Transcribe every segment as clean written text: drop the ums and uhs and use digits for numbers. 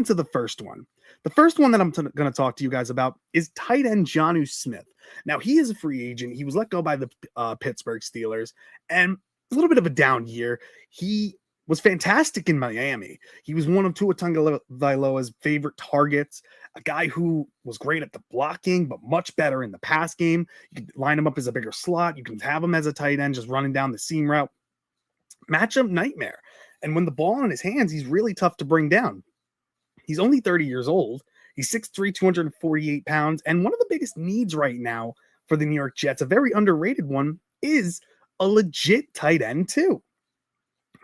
into the first one. The first one that I'm going to talk to you guys about is tight end Jonnu Smith. Now, he is a free agent. He was let go by the Pittsburgh Steelers, and a little bit of a down year. He was fantastic in Miami. He was one of Tua Tagovailoa's favorite targets, a guy who was great at the blocking, but much better in the pass game. You can line him up as a bigger slot. You can have him as a tight end, just running down the seam route. Matchup nightmare. And when the ball in his hands, he's really tough to bring down. He's only 30 years old. He's 6'3", 248 pounds. And one of the biggest needs right now for the New York Jets, a very underrated one, is a legit tight end too.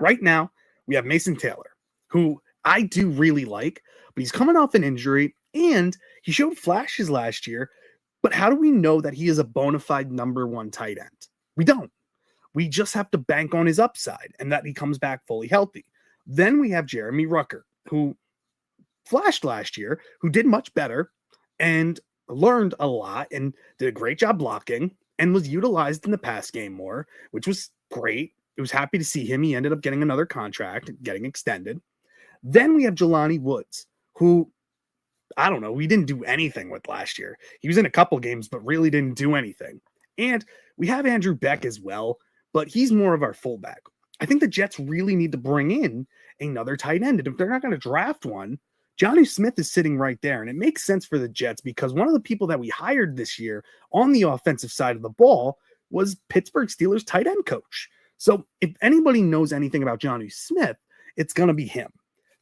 Right now, we have Mason Taylor, who I do really like, but he's coming off an injury, and he showed flashes last year. But how do we know that he is a bona fide number one tight end? We don't. We just have to bank on his upside and that he comes back fully healthy. Then we have Jeremy Rucker, who flashed last year, who did much better and learned a lot and did a great job blocking and was utilized in the pass game more, which was great. It was happy to see him. He ended up getting another contract, getting extended. Then we have Jelani Woods, who, I don't know, we didn't do anything with last year. He was in a couple games, but really didn't do anything. And we have Andrew Beck as well, but he's more of our fullback. I think the Jets really need to bring in another tight end. And if they're not going to draft one, Jonnu Smith is sitting right there. And it makes sense for the Jets because one of the people that we hired this year on the offensive side of the ball was Pittsburgh Steelers tight end coach. So if anybody knows anything about Jonnu Smith, it's going to be him.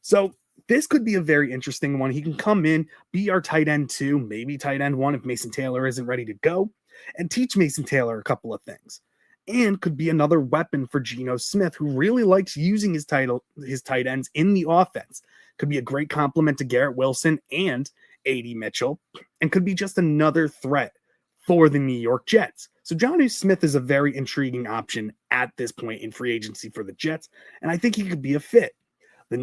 So this could be a very interesting one. He can come in, be our tight end 2, maybe tight end 1 if Mason Taylor isn't ready to go, and teach Mason Taylor a couple of things. And could be another weapon for Geno Smith, who really likes using his tight ends in the offense. Could be a great compliment to Garrett Wilson and A.D. Mitchell, and could be just another threat for the New York Jets. So Jonnu Smith is a very intriguing option at this point in free agency for the Jets, and I think he could be a fit. The